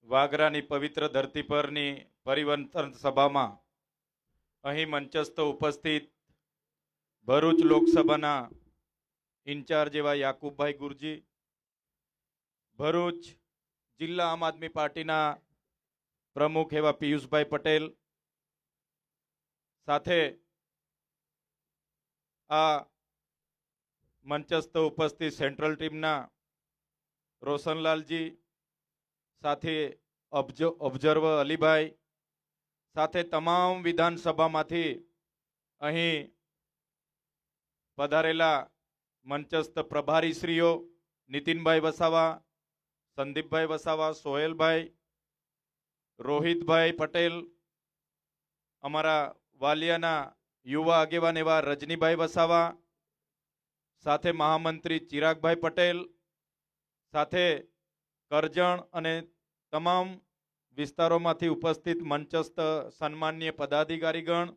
વાગરાની પવિત્ર ધરતી પરની પરિવર્તન સભામાં અહીં મંચસ્થ ઉપસ્થિત ભરૂચ લોકસભાના ઇન્ચાર્જ એવા યાકુબભાઈ ગુરજી, ભરૂચ જિલ્લા આમ આદમી પાર્ટીના પ્રમુખ એવા પિયુષભાઈ પટેલ, સાથે આ મંચસ્થ ઉપસ્થિત સેન્ટ્રલ ટીમના રોશનલાલજી, સાથે ઓબ્ઝર્વર અલીભાઈ, સાથે તમામ વિધાનસભામાંથી અહીં પધારેલા મંચસ્થ પ્રભારીશ્રીઓ નીતિનભાઈ વસાવા, સંદીપભાઈ વસાવા, સોહેલભાઈ, રોહિતભાઈ પટેલ, અમારા વાલિયાના યુવા આગેવાન એવા રજનીભાઈ વસાવા, સાથે મહામંત્રી ચિરાગભાઈ પટેલ, સાથે કરજણ અને તમામ વિસ્તારોમાંથી ઉપસ્થિત મંચસ્થ સન્માનીય પદાધિકારીગણ,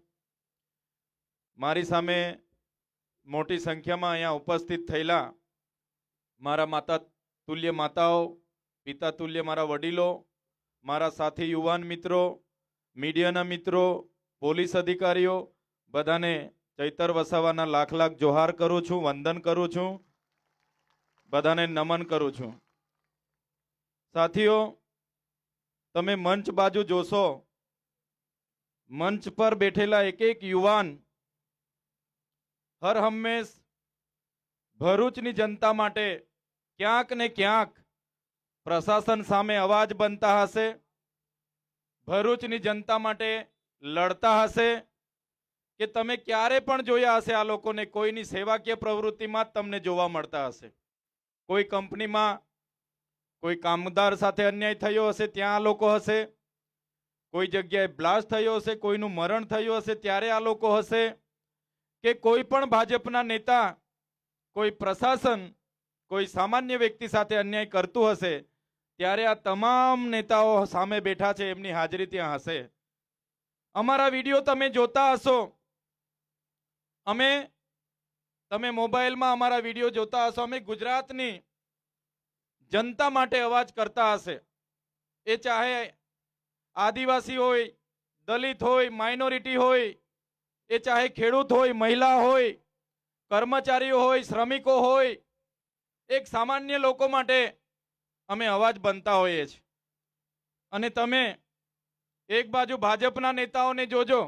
મારી સામે મોટી સંખ્યામાં અહીંયા ઉપસ્થિત થયેલા મારા માતા તુલ્ય માતાઓ, પિતા તુલ્ય મારા વડીલો, મારા સાથી યુવાન મિત્રો, મીડિયાના મિત્રો, પોલીસ અધિકારીઓ, બધાને ચૈતર વસાવાના લાખ લાખ જોહાર કરું છું, વંદન કરું છું, બધાને નમન કરું છું. સાથીઓ, તમે મંચ બાજુ જોશો, મંચ પર બેઠેલા એક એક યુવાન હર હંમેશ ભરૂચની જનતા માટે ક્યાંક ને ક્યાંક પ્રશાસન સામે અવાજ બનતા હશે, ભરૂચની જનતા માટે લડતા હશે. કે તમે ક્યારે પણ જોયા હશે આ લોકોને કોઈની સેવાકીય પ્રવૃત્તિમાં જ તમને જોવા મળતા હશે. કોઈ કંપનીમાં કોઈ કામદાર સાથે અન્યાય થયો હશે ત્યાં આ લોકો હશે, કોઈ જગ્યાએ બ્લાસ્ટ થયો હશે, કોઈનું મરણ થયું હશે ત્યારે આ લોકો હશે, કે કોઈ પણ ભાજપના નેતા, કોઈ પ્રશાસન, કોઈ સામાન્ય વ્યક્તિ સાથે અન્યાય કરતું હશે ત્યારે આ તમામ નેતાઓ સામે બેઠા છે, એમની હાજરી ત્યાં હશે. અમારા વિડીયો તમે જોતા હશો, તમે મોબાઈલમાં અમારા વિડીયો જોતા હશો, અમે ગુજરાતની જનતા માટે અવાજ કરતા હશે. એ ચાહે આદિવાસી હોય, દલિત હોય, માઇનોરિટી હોય, એ ચાહે ખેડૂત હોય, મહિલા હોય, કર્મચારીઓ હોય, શ્રમિકો હોય, એક સામાન્ય લોકો માટે અમે અવાજ બનતા હોઈએ છીએ. અને તમે એક બાજુ ભાજપના નેતાઓને જોજો,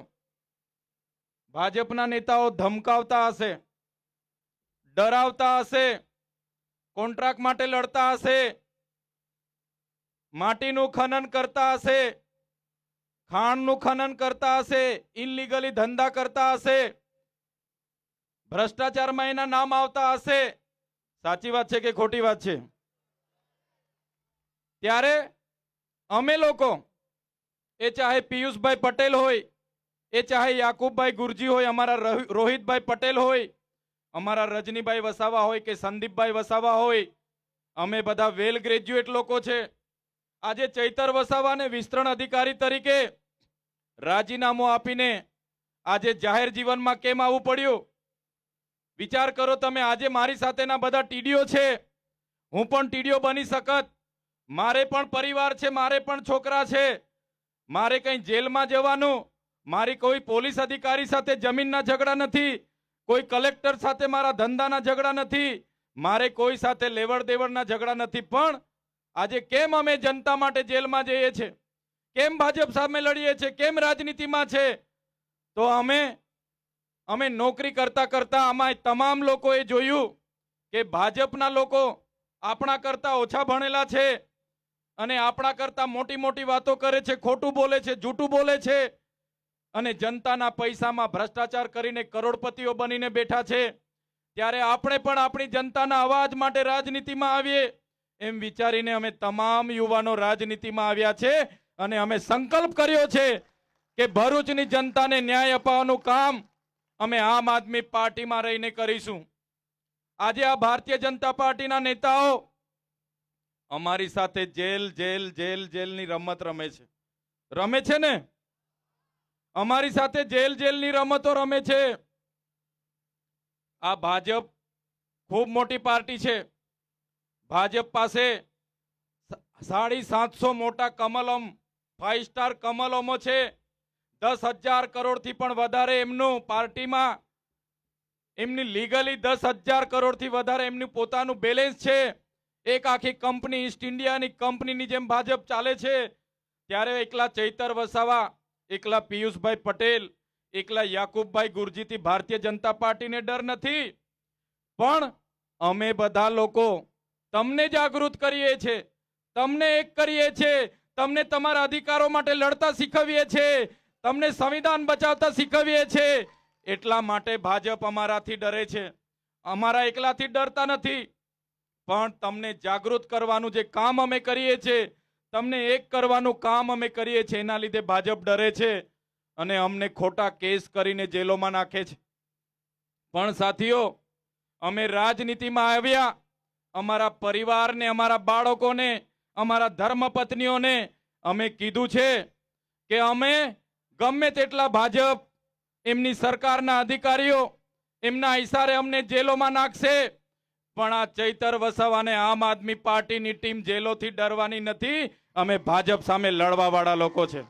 ભાજપના નેતાઓ ધમકાવતા હશે, ડરાવતા હશે, કોન્ટ્રાક્ટ માટે લડતા હશે, માટીનું ખનન કરતા હશે, ખાણનું ખનન કરતા હશે, ઇનલીગલી ધંધા કરતા હશે, ભ્રષ્ટાચારમાં એના નામ આવતા હશે. સાચી વાત છે કે ખોટી વાત છે? ત્યારે અમે લોકો, એ ચાહે પિયુષભાઈ પટેલ હોય, એ ચાહે યાકુબભાઈ ગુરજી હોય, અમારા રોહિતભાઈ પટેલ હોય, અમારા રજનીભાઈ વસાવા હોય કે સંદીપભાઈ વસાવા હોય, અમે બધા વેલ ગ્રેજ્યુએટ લોકો છે. આજે ચૈતર વસાવાને વિસ્તરણ અધિકારી તરીકે રાજીનામું આપીને આજે જાહેર જીવનમાં કેમ આવવું પડ્યું? વિચાર કરો તમે. આજે મારી સાથેના બધા ટીડીઓ છે, હું પણ ટીડીઓ બની શકત, મારે પણ પરિવાર છે, મારે પણ છોકરા છે, મારે કઈ જેલમાં જવાનું, મારી કોઈ પોલીસ અધિકારી સાથે જમીનના ઝઘડા નથી, કોઈ કલેક્ટર સાથે મારા ધંધાના ઝઘડા નથી, મારે કોઈ સાથે લેવડ દેવડના ઝઘડા નથી. પણ આજે કેમ અમે જનતા માટે જેલમાં જઈએ છીએ? કેમ ભાજપ સામે લડીએ છીએ? કેમ રાજનીતિમાં છે? તો અમે નોકરી કરતા કરતા અમાય તમામ લોકોએ જોયું કે ભાજપના લોકો આપણા કરતા ઓછા ભણેલા છે અને આપણા કરતા મોટી મોટી વાતો કરે છે, ખોટું બોલે છે, જૂઠું બોલે છે અને જનતાના પૈસામાં ભ્રષ્ટાચાર કરીને કરોડપતિઓ બનીને બેઠા છે. ત્યારે આપણે પણ આપણી જનતાના અવાજ માટે રાજનીતિમાં આવીએ એમ વિચારીને અમે તમામ યુવાનો રાજનીતિમાં આવ્યા છે અને અમે સંકલ્પ કર્યો છે કે ભરૂચની જનતાને ન્યાય અપાવવાનું કામ અમે આમ આદમી પાર્ટીમાં રહીને કરીશું. આજે આ ભારતીય જનતા પાર્ટીના નેતાઓ અમારી સાથે જેલ જેલ જેલ જેલની રમત રમે છે ને? અમારી સાથે જેલ જેલની રમતો રમે છે. આ ભાજપ ખૂબ મોટી પાર્ટી છે. ભાજપ પાસે 750 મોટા કમલમ 5 સ્ટાર કમલમો છે. 10,000 કરોડથી પણ વધારે એમનું પાર્ટીમાં એમની લીગલી 10,000 કરોડથી વધારે એમનું પોતાનું બેલેન્સ છે. એક આખી કંપની ઈસ્ટ ઇન્ડિયાની કંપનીની જેમ ભાજપ ચાલે છે. ત્યારે એકલા ચૈતર વસાવા, એકલા પિયુષભાઈ પટેલ, એકલા યાકુબભાઈ ગુરજીથી ભારતીય જનતા પાર્ટીને ડર નથી. પણ અમે બધા લોકો તમને જાગૃત કરીએ છીએ, તમને એક કરીએ છીએ, તમને તમારા અધિકારો માટે લડતા શીખવીએ છીએ, તમને સંવિધાન બચાવતા શીખવીએ છીએ. એટલા માટે ભાજપ અમારાથી ડરે છે. અમારા એકલાથી ડરતા નથી, પણ તમને જાગૃત કરવાનું જે કામ અમે કરીએ છીએ, તમને એક કરવાનું કામ અમે કરીએ છીએ, એના લીધે ભાજપ ડરે છે અને અમને ખોટા કેસ કરીને જેલોમાં નાખે છે. પણ સાથીઓ, અમે રાજનીતિમાં આવ્યા અમારા પરિવારને, અમારા બાળકોને, અમારા ધર્મપત્નીઓને અમે કીધું છે કે અમે ગમે તેટલા ભાજપ એમની સરકારના અધિકારીઓ એમના ઇશારે અમને જેલોમાં નાખશે, પણ આ ચૈતર વસાવાને આમ આદમી પાર્ટીની ટીમ જેલોથી ડરવાની નથી. અમે ભાજપ સામે લડવા વાળા લોકો છે.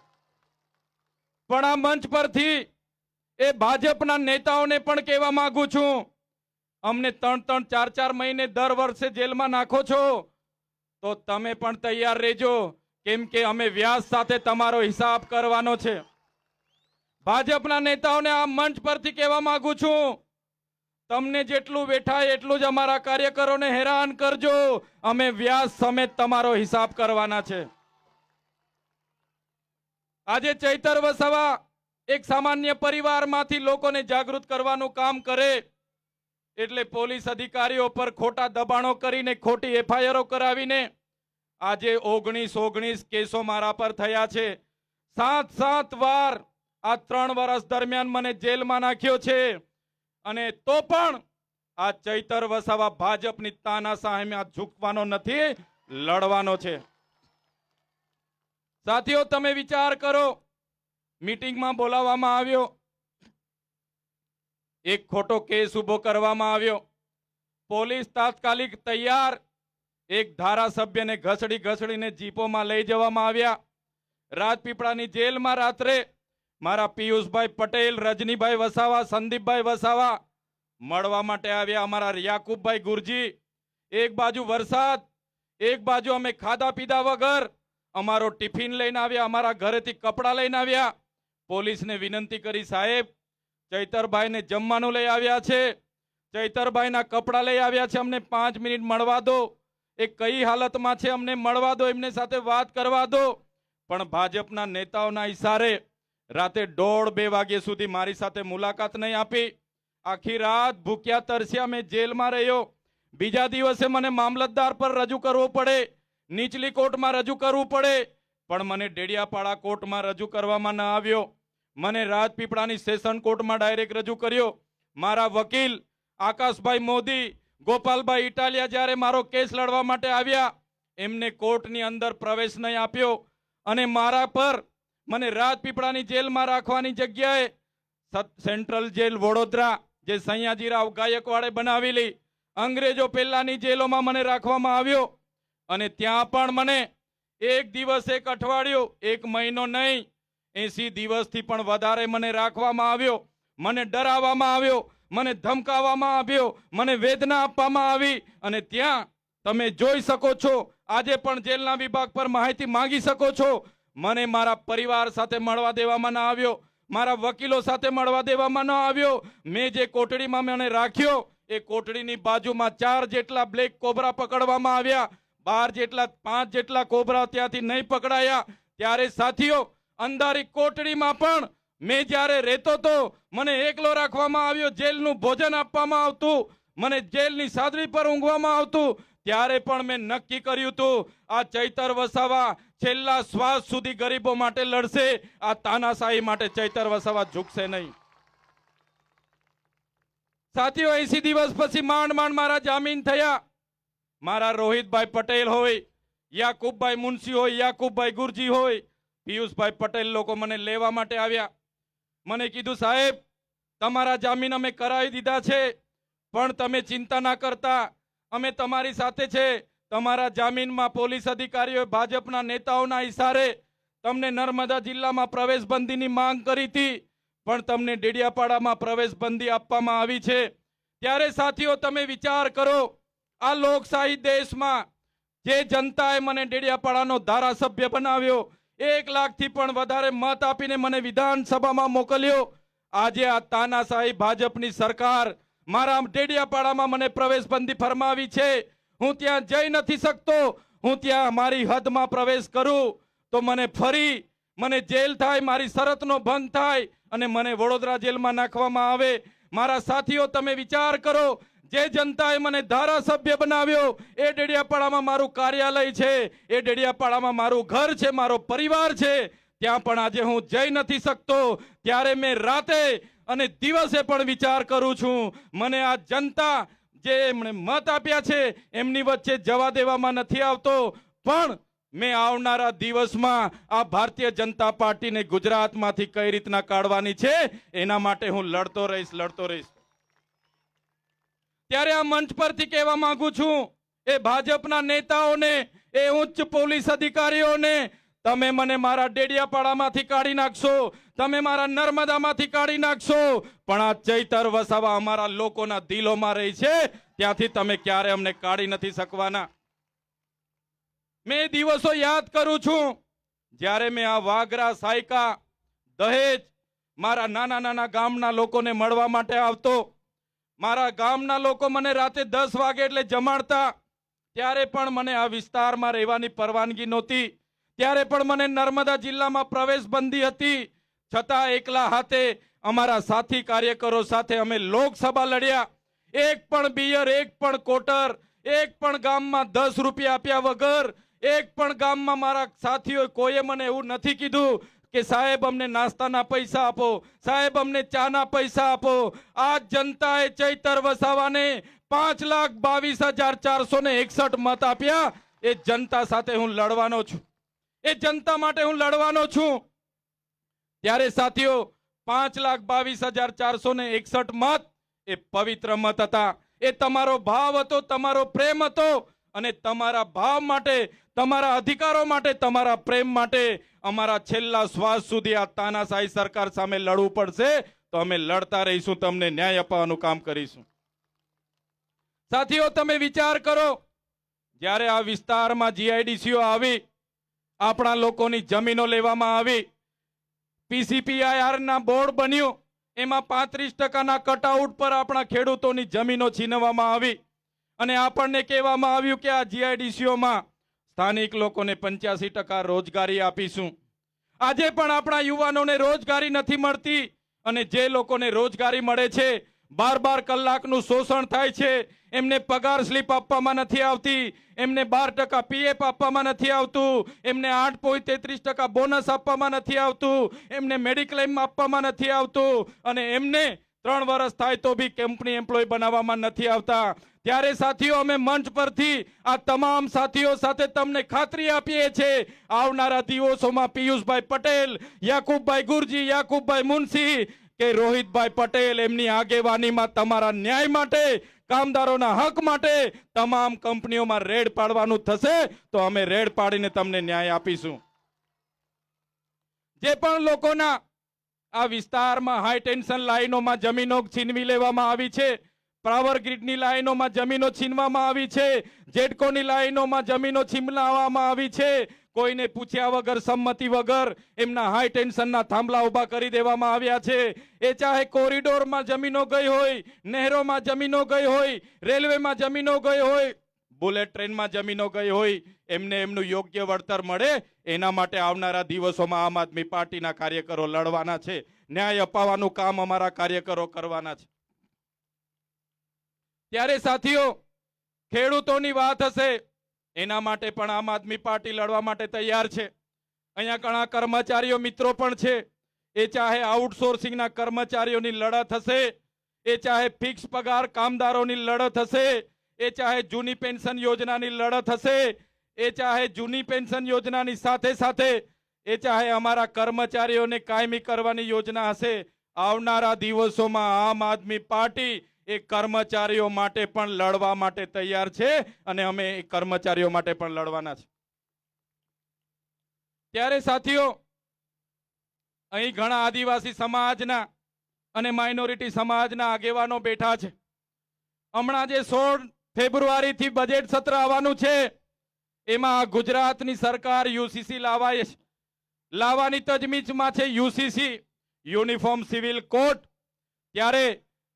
પણ આ મંચ પરથી એ ભાજપના નેતાઓને પણ કહેવા માંગુ છું, અમને 3-3, 4-4 મહિને દર વર્ષે જેલમાં નાખો છો તો તમે પણ તૈયાર રહેજો, કેમ કે અમે વ્યાસ સાથે તમારો હિસાબ કરવાનો છે. ભાજપના નેતાઓને આ મંચ પરથી કહેવા માંગુ છું, તમને જેટલું બેઠાય એટલું જ અમારા કાર્યકરોને હેરાન કરજો, અમે વ્યાસ સમેત તમારો હિસાબ કરવાના છે. આજે ચૈતર વસાવા એક સામાન્ય પરિવારમાંથી લોકોને જાગૃત કરવાનું કામ કરે એટલે પોલીસ અધિકારીઓ પર ખોટા દબાણો કરીને, ખોટી એફઆઈઆરો કરાવીને આજે 19 કેસો મારા પર થયા છે. 7 વાર આ 3 વર્ષ દરમિયાન મને જેલમાં નાખ્યો છે. અને તો પણ આ ચૈતર વસાવા ભાજપની તાનાશાહીમાં ઝૂકવાનો નથી, લડવાનો છે. સાથીઓ, તમે વિચાર કરો, મીટિંગમાં બોલાવવામાં આવ્યો, એક ખોટો કેસ ઉભો કરવામાં આવ્યો, પોલીસ તાત્કાલિક તૈયાર, એક ધારાસભ્યને ઘસડીને જીપોમાં લઈ જવામાં આવ્યા. રાજપીપળાની જેલમાં રાત્રે મારા પિયુષભાઈ પટેલ, રજનીભાઈ વસાવા, સંદીપભાઈ વસાવા મળવા માટે આવ્યા. અમારા યાકુબભાઈ ગુરજી, એક બાજુ વરસાદ, એક બાજુ અમે ખાધા પીધા વગર અમારો ટિફિન લઈને આવ્યા, અમારા ઘરેથી કપડાં લઈને આવ્યા. પોલીસને વિનંતી કરી, સાહેબ ચૈતરભાઈને જમવાનું લઈ આવ્યા છે, ચૈતરભાઈના કપડાં લઈ આવ્યા છે, અમને 5 મિનિટ મળવા દો, એ કઈ હાલતમાં છે અમને મળવા દો, એમને સાથે વાત કરવા દો. પણ ભાજપના નેતાઓના ઈશારે રાતે 1:30-2 વાગ્યા સુધી મારી સાથે મુલાકાત નહીં આપી. આખી રાત ભૂખ્યા તરસ્યા મેં જેલમાં રહ્યો. બીજા દિવસે મને મામલતદાર પર રજૂ કરવું પડે, નીચલી કોર્ટમાં રજૂ કરવું પડે, પણ મને ડેડિયાપાડા કોર્ટમાં રજૂ કરવામાં ન આવ્યો. મને રાજપીપળાની સેશન કોર્ટમાં ડાયરેક્ટ રજૂ કર્યો. મારા વકીલ આકાશભાઈ મોદી, ગોપાલભાઈ ઇટાલિયા જ્યારે મારો કેસ લડવા માટે આવ્યા, એમને કોર્ટની અંદર પ્રવેશ નહીં આપ્યો અને મારા પર મને રાજપીપળાની જેલમાં રાખવાની જગ્યાએ સેન્ટ્રલ જેલ વડોદરા, જે સયાજીરાવ ગાયકવાડે બનાવેલી, અંગ્રેજો પહેલાની જેલોમાં મને રાખવામાં આવ્યો. અને ત્યાં પણ મને એક દિવસ, એક અઠવાડિયું, એક મહિનો નહીં, 80 દિવસથી પણ વધારે મને રાખવામાં આવ્યો. મને ડરાવવામાં આવ્યો, મને ધમકાવવામાં આવ્યો, મને વેદના આપવામાં આવી. અને ત્યાં તમે જોઈ શકો છો, આજે પણ જેલના વિભાગ પર માહિતી માંગી શકો છો. મને મારા પરિવાર સાથે મળવા દેવામાં ન આવ્યો, મારા વકીલો સાથે મળવા દેવામાં ન આવ્યો. મેં જે કોટડીમાં મને રાખ્યો, એ કોટડીની બાજુમાં 4 જેટલા બ્લેક કોબરા પકડવામાં આવ્યા. 5 જેટલા કોબરા ત્યાંથી નહીં પકડાયા. ત્યારે સાથીઓ, અંધારી કોટડીમાં પણ મેં જ્યારે રહેતો તો મને એકલો રાખવામાં આવ્યો, જેલનું ભોજન આપવામાં આવતું, મને જેલની સાદડી પર ઊંઘવામાં આવતું. ત્યારે પણ મેં નક્કી કર્યું હતું, આ ચૈતર વસાવા છેલ્લા શ્વાસ સુધી ગરીબો માટે લડશે, આ તાનાશાહી માટે ચૈતર વસાવા ઝૂકશે નહીં. સાથીઓ, 80 દિવસ પછી માંડ મારા જામીન થયા. મારા રોહિતભાઈ પટેલ હોય, યાકુબભાઈ મુનશી હોય, યાકુબભાઈ ગુરજી હોય, પિયુષભાઈ પટેલ લોકો મને લેવા માટે આવ્યા. મને કીધું, સાહેબ તમારા જામીન અમે કરાવી દીધા છે, પણ તમે ચિંતા ના કરતા, અમે તમારી સાથે છે, તમારા જામીનમાં પોલીસ અધિકારીઓ ભાજપના નેતાઓના ઇશારે તમને નર્મદા જિલ્લામાં પ્રવેશબંધીની માંગ કરી હતી, પણ તમને ડેડિયાપાડામાં પ્રવેશબંધી આપવામાં આવી છે। ત્યારે સાથીઓ તમે વિચાર કરો, આ લોકશાહી દેશમાં જે જનતાએ મને ડેડિયાપાડાનો ધારાસભ્ય બનાવ્યો, 1 લાખથી પણ વધારે મત આપીને મને વિધાનસભામાં મોકલ્યો, આજે આ તાનાશાહી ભાજપની સરકાર મારા ડેડિયાપાડામાં મને પ્રવેશબંધી ફરમાવી છે। હું ત્યાં જઈ નથી શકતો, હું ત્યાં મારી હદમાં પ્રવેશ કરું તો મને જેલ થાય, મારી શરતનો ભંગ થાય અને મને વડોદરા જેલમાં નાખવામાં આવે। મારા સાથીઓ તમે વિચાર કરો, જે જનતાએ મને ધારાસભ્ય બનાવ્યો એ ડેડિયાપાડામાં મારું કાર્યાલય છે, એ ડેડિયાપાડામાં મારું ઘર છે, મારો પરિવાર છે, ત્યાં પણ આજે હું જઈ નથી શકતો। ત્યારે મેં રાતે અને દિવસે પણ વિચાર કરું છું, મને આ જનતા જે એમણે મત આપ્યા છે એમની વચ્ચે જવા દેવામાં નથી આવતો, પણ મેં આવનારા દિવસમાં આ ભારતીય જનતા પાર્ટીને ગુજરાતમાંથી કઈ રીતના કાઢવાની છે એના માટે હું લડતો રહીશ। ત્યારે આ મંચ પરથી કહેવા માંગુ છું એ ભાજપના નેતાઓને, એ ઉચ્ચ પોલીસ અધિકારીઓને, તમે મને મારા ડેડિયાપાડામાંથી કાઢી નાખશો, તમે મારા નર્મદામાંથી કાઢી નાખશો, પણ આ ચૈતર વસાવા અમારા લોકોના દિલોમાં રહી છે, ત્યાંથી તમે ક્યારે અમને કાઢી નથી શકવાના। મેં દિવસો યાદ કરું છું જ્યારે મેં આ વાગરા, સાયકા, દહેજ મારા નાના ગામના લોકોને મળવા માટે આવતો। મારા ગામના લોકો મને રાતે 10 વાગે એટલે જમાડતા, ત્યારે પણ મને આ વિસ્તારમાં રહેવાની પરવાનગી નહોતી, ત્યારે પણ મને નર્મદા જિલ્લામાં પ્રવેશબંધી હતી, છતાં એકલા હાથે અમારા સાથી કાર્યકરો સાથે અમે લોકસભા લડ્યા। એક પણ બિયર, એક પણ કોટર, એક પણ ગામમાં 10 રૂપિયા આપ્યા વગર, એક પણ ગામમાં મારા સાથીઓ કોઈએ મને એવું નથી કીધું કે સાહેબ અમને નાસ્તાના પૈસા આપો, સાહેબ અમને ચાના પૈસા આપો। આ જનતાએ ચૈતર વસાવાને 5,22,461 મત આપ્યા। એ જનતા સાથે હું લડવાનો છું, એ જનતા માટે હું લડવાનો છું। ત્યારે સાથીઓ 5,22,461 મત એ પવિત્ર મત હતા, એ તમારો ભાવ હતો, તમારો પ્રેમ હતો, અને તમારા ભાવ માટે, તમારા અધિકારો માટે, તમારા પ્રેમ માટે અમારા છેલ્લા શ્વાસ સુધી આ તાનાશાહી સરકાર સામે લડવું પડશે, તો અમે લડતા રહીશું, તમને ન્યાય અપાવવાનું કામ કરીશું। સાથીઓ તમે વિચાર કરો, જ્યારે આ વિસ્તારમાં જીઆઈડીસીઓ આવી, આપણા લોકોની જમીનો લેવામાં આવી, PCPIR ના બોર્ડ બન્યું, એમાં 35% કટઆઉટ પર આપણા ખેડૂતોની જમીનો છીનવવામાં આવી, અને આપણને કહેવામાં આવ્યું કે આ જીઆઈડીસીઓમાં સ્થાનિક લોકોને 85% રોજગારી આપીશું। આજે પણ આપણા યુવાનોને રોજગારી નથી મળતી, અને જે લોકોને રોજગારી મળે છે 12 કલાકનું શોષણ થાય છે, એમને પગાર સ્લીપ આપવામાં નથી આવતી, એમને 12% પીએફ આપવામાં નથી આવતું, એમને 8.33% બોનસ આપવામાં નથી આવતું, એમને મેડિક્લેમ આપવામાં નથી આવતું, અને એમને 3 વર્ષ થાય તો બી કંપની એમ્પ્લોય બનાવવામાં નથી આવતા। ત્યારે સાથીઓ અમે મંચ પરથી આ તમામ સાથીઓ સાથે તમને ખાતરી આપીએ છીએ, આવનારા દિવસોમાં પિયુષભાઈ પટેલ, યાકુબભાઈ ગુરજી, યાકુબભાઈ મુનશી કે રોહિતભાઈ પટેલ એમની આગેવાનીમાં તમારા ન્યાય માટે, કામદારોના હક માટે તમામ કંપનીઓમાં રેડ પાડવાનું થશે, તો અમે રેડ પાડીને તમને ન્યાય આપીશું। જે પણ લોકોના આ વિસ્તારમાં હાઈ ટેન્શન લાઈનોમાં જમીનો છીનવી લેવામાં આવી છે, પાવર ગ્રીડની લાઈનોમાં જમીનો છીનવામાં આવી છે, જેડકોની લાઈનોમાં જમીનો છીનવવામાં આવી છે, કોઈને પૂછ્યા વગર, સંમતિ વગર એમના હાઈ ટેન્શનના થાંભલા ઉભા કરી દેવામાં આવ્યા છે। એ ચાહે કોરિડોરમાં જમીનો ગઈ હોય, નહેરોમાં જમીનો ગઈ હોય, રેલવેમાં જમીનો ગઈ હોય, બુલેટ ટ્રેનમાં જમીનો ગઈ હોય, એમને એમનું યોગ્ય વળતર મળે એના માટે આવનારા દિવસોમાં આમ આદમી પાર્ટીના કાર્યકરો લડવાના છે, ન્યાય અપાવવાનું કામ અમારા કાર્યકરો કરવાના છે। ત્યારે સાથીઓ ખેડૂતોની વાત હશે, એના માટે પણ આમ આદમી પાર્ટી લડવા માટે તૈયાર છે। અહીંયા ઘણા કર્મચારીઓ મિત્રો પણ છે, એ ચાહે આઉટસોર્સિંગના કર્મચારીઓની લડત હશે, એ ચાહે ફિક્સ પગાર કામદારોની લડત હશે, એ ચાહે જૂની પેન્શન યોજનાની લડત હશે, એ ચાહે જૂની પેન્શન યોજનાની સાથે સાથે એ ચાહે અમારા કર્મચારીઓને કાયમી કરવાની યોજના હશે। આવનારા દિવસોમાં આમ આદમી પાર્ટી એ કર્મચારીઓ માટે પણ લડવા માટે તૈયાર છે અને અમે એ કર્મચારીઓ માટે પણ લડવાના છે. ત્યારે સાથીઓ, અહીં ઘણા આદિવાસી સમાજના અને માઇનોરિટી સમાજના આગેવાનો બેઠા છે. હમણાં જે 16 ફેબ્રુઆરીથી બજેટ સત્ર આવવાનું છે, એમાં ગુજરાતની સરકાર યુસીસી લાવવાની તજવીજમાં છે. UCC, uniform civil code. ત્યારે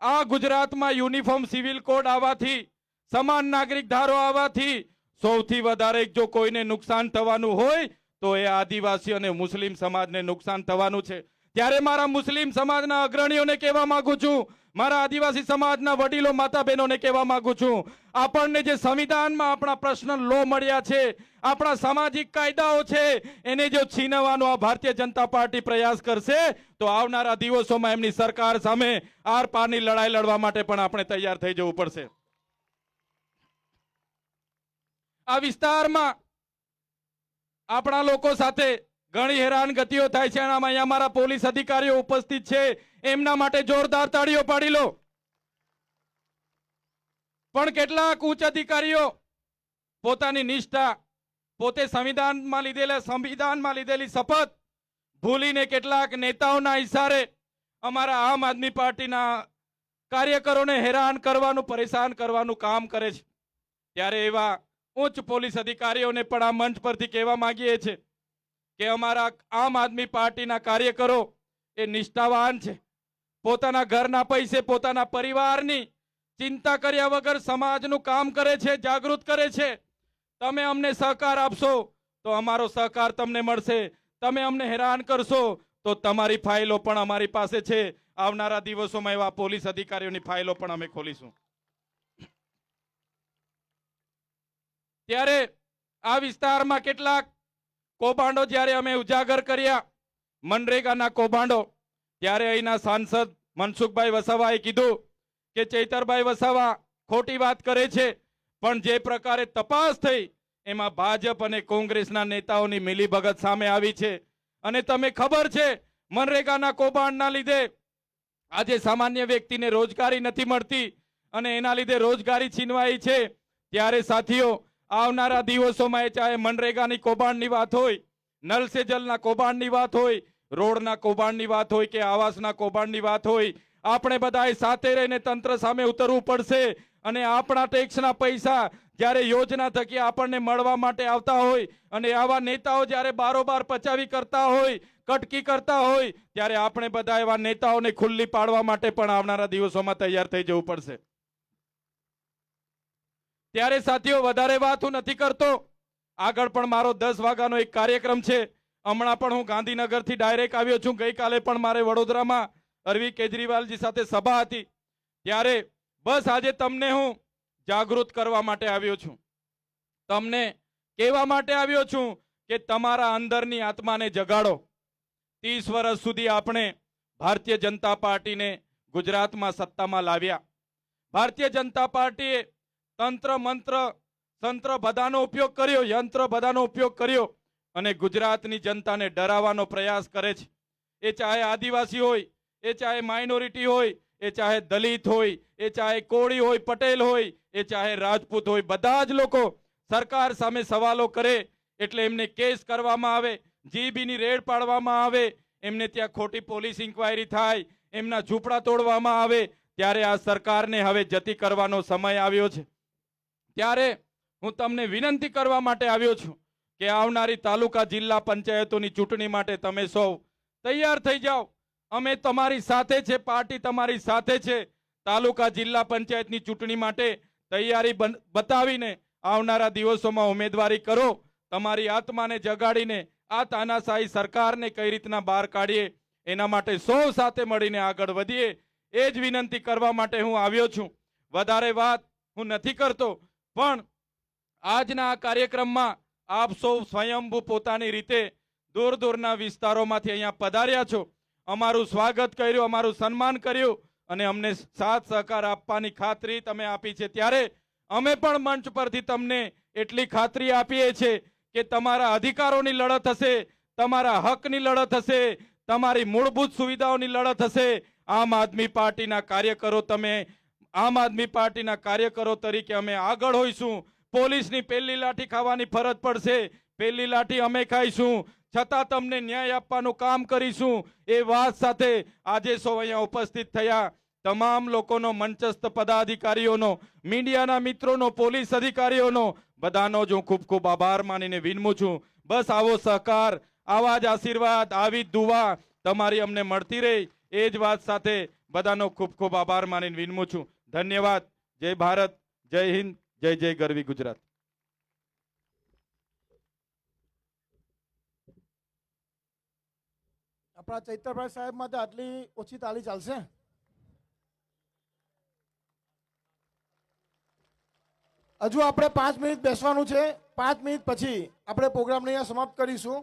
આ ગુજરાતમાં યુનિફોર્મ સિવિલ કોડ આવવાથી, સમાન નાગરિક ધારો આવવાથી સૌથી વધારે જો કોઈને નુકસાન થવાનું હોય તો એ આદિવાસી અને મુસ્લિમ સમાજને નુકસાન થવાનું છે. ત્યારે મારા મુસ્લિમ સમાજના અગ્રણીઓને કહેવા માંગુ છું, મારા આદિવાસી સમાજના વડીલો, માતા બહેનોને કહેવા માંગુ છું, આપણને જે સંવિધાનમાં આપણા પર્સનલ લો મળ્યા છે, આપણા સામાજિક કાયદાઓ છે, એને જો છીનવાનો આ ભારતીય જનતા પાર્ટી પ્રયાસ કરશે તો આવનારા દિવસોમાં એમની સરકાર સામે આર પારની લડાઈ લડવા માટે પણ આપણે તૈયાર થઈ જવું પડશે. આ વિસ્તારમાં આપણા લોકો સાથે ઘણી હેરાનગતિઓ થાય છે. અહીંયા અમારા પોલીસ અધિકારીઓ ઉપસ્થિત છે, એમના માટે જોરદાર તાળીઓ પાડી લો. પણ કેટલાક ઉચ્ચ અધિકારીઓ પોતાની નિષ્ઠા, પોતે સંવિધાનમાં લીધેલી શપથ ભૂલીને કેટલાક નેતાઓના ઇશારે અમારા આમ આદમી પાર્ટીના કાર્યકરોને હેરાન કરવાનું, પરેશાન કરવાનું કામ કરે છે. ત્યારે એવા ઉચ્ચ પોલીસ અધિકારીઓને પણ આ મંચ પરથી કહેવા માંગીએ છીએ કે અમારા આમ આદમી પાર્ટીના કાર્યકરો એ નિષ્ઠાવાન છે. પોતાના ઘરના પૈસે, પોતાના પરિવારની ચિંતા કર્યા વગર સમાજનું કામ કરે છે, જાગૃત કરે છે. તમે અમને સહકાર આપશો તો અમારો સહકાર તમને મળશે. તમે અમને હેરાન કરશો તો તમારી ફાઇલો પણ અમારી પાસે છે. આવનારા દિવસોમાં એવા પોલીસ અધિકારીઓની ફાઇલો પણ અમે ખોલીશું. ત્યારે આ વિસ્તારમાં કેટલાક કૌભાંડો જ્યારે અમે ઉજાગર કર્યા, મનરેગાના કૌભાંડો, ત્યારે અહીંના સાંસદ મનસુખભાઈ વસાવાએ કીધું કે ચૈતરભાઈ વસાવા ખોટી વાત કરે છે. પણ જે પ્રકારે તપાસ થઈ એમાં ભાજપ અને કોંગ્રેસના નેતાઓની મિલીભગત સામે આવી છે. અને તમે ખબર છે, મનરેગાના કૌભાંડના લીધે આજે સામાન્ય વ્યક્તિને રોજગારી નથી મળતી અને એના લીધે રોજગારી છીનવાઈ છે. ત્યારે સાથીઓ, આવનારા દિવસોમાં ચાહે મનરેગાની કૌભાંડની વાત હોય, નલ સે જલના કૌભાંડની વાત હોય, રોડના કૌભાંડની વાત હોય કે આવાસના કૌભાંડની વાત હોય, આપણે બધાએ સાથે રહીને તંત્ર સામે ઉતરવું પડશે. અને આપણા ટેક્સના પૈસા જ્યારે યોજના થકી આપણને મળવા માટે આવતા હોય અને આવા નેતાઓ જ્યારે બારોબાર પચાવી કરતા હોય, કટકી કરતા હોય, ત્યારે આપણે બધા એવા નેતાઓને ખુલ્લી પાડવા માટે પણ આવનારા દિવસોમાં તૈયાર થઈ જવું પડશે. ત્યારે સાથીઓ, વધારે વાત હું નથી કરતો. આગળ પણ મારો 10 વાગ્યાનો એક કાર્યક્રમ છે. હમણાં પણ હું ગાંધીનગરથી ડાયરેક્ટ આવ્યો છું. ગઈકાલે પણ મારે વડોદરામાં અરવિંદ કેજરીવાલજી સાથે સભા હતી. ત્યારે બસ આજે તમને હું જાગૃત કરવા માટે આવ્યો છું, તમને કહેવા માટે આવ્યો છું કે તમારા અંદરની આત્માને જગાડો. 30 વર્ષ સુધી આપણે ભારતીય જનતા પાર્ટીને ગુજરાતમાં સત્તામાં લાવ્યા. ભારતીય જનતા પાર્ટીએ તંત્ર મંત્ર સંત્ર બધાનો ઉપયોગ કર્યો, યંત્ર બધાનો ઉપયોગ કર્યો અને ગુજરાતની જનતાને ડરાવવાનો પ્રયાસ કરે છે. એ ચાહે આદિવાસી હોય, એ ચાહે માઇનોરિટી હોય, એ ચાહે દલિત હોય, એ ચાહે કોળી હોય, પટેલ હોય, એ ચાહે રાજપૂત હોય, બધા જ લોકો સરકાર સામે સવાલો કરે એટલે એમને કેસ કરવામાં આવે, જીબીની રેડ પાડવામાં આવે, એમને ત્યાં ખોટી પોલીસ ઇન્ક્વાયરી થાય, એમના ઝૂંપડા તોડવામાં આવે. ત્યારે આ સરકારને હવે જતી કરવાનો સમય આવ્યો છે. ત્યારે હું તમને વિનંતી કરવા માટે આવ્યો છું કે આવનારી તાલુકા જિલ્લા પંચાયતોની ચૂંટણી માટે તમે સૌ તૈયાર થઈ જાઓ. અમે તમારી સાથે છે, પાર્ટી તમારી સાથે છે. તાલુકા જિલ્લા પંચાયતની ચૂંટણી માટે તૈયારી બતાવીને આવનારા દિવસોમાં ઉમેદવારી કરો. તમારી આત્માને જગાડીને આ તાનાશાહી સરકારને કઈ રીતના બહાર કાઢીએ એના માટે સૌ સાથે મળીને આગળ વધીએ, એ જ વિનંતી કરવા માટે હું આવ્યો છું. વધારે વાત હું નથી કરતો, પણ આજના આ કાર્યક્રમમાં આપ સૌ સ્વયંભૂ પોતાની રીતે દૂર દૂરના વિસ્તારોમાંથી અહીંયા પધાર્યા છો. અમારું સ્વાગત કર્યું, અમારું સન્માન કર્યું અને અમને સાથ સહકાર આપવાની ખાતરી તમે આપી છે. ત્યારે અમે પણ મંચ પરથી તમને એટલી ખાતરી આપીએ છીએ કે તમારા અધિકારોની લડત હશે, તમારા હકની લડત હશે, તમારી મૂળભૂત સુવિધાઓની લડત હશે. આમ આદમી પાર્ટીના કાર્યકરો તમે આમ આદમી પાર્ટીના કાર્યકરો તરીકે અમે આગળ હોઈશું. પોલીસની પહેલી લાઠી ખાવાની ફરજ પડશે, પહેલી લાઠી અમે ખાઈશું, છતાં તમને ન્યાય આપવાનું કામ કરીશું. એ વાત સાથે આજે સૌ અહીંયા ઉપસ્થિત થયા તમામ લોકોનો, મંચસ્થ પદાધિકારીઓનો, મીડિયાના મિત્રોનો, પોલીસ અધિકારીઓનો બધાનો જ હું ખૂબ ખૂબ આભાર માનીને વિનમું છું. બસ આવો સહકાર, આવા જ આશીર્વાદ, આવી જ દુઆ તમારી અમને મળતી રહે, એ જ વાત સાથે બધાનો ખૂબ ખૂબ આભાર માનીને વિનમું છું. ધન્યવાદ. જય ભારત, જય હિન્દ, જય જય ગરવી ગુજરાત. આપણા ચૈતરભાઈ સાહેબ માટે આટલી ઓછી તાળી ચાલશે? હજુ આપણે 5 મિનિટ બેસવાનું છે. 5 મિનિટ પછી આપણે પ્રોગ્રામને અહીંયા સમાપ્ત કરીશું.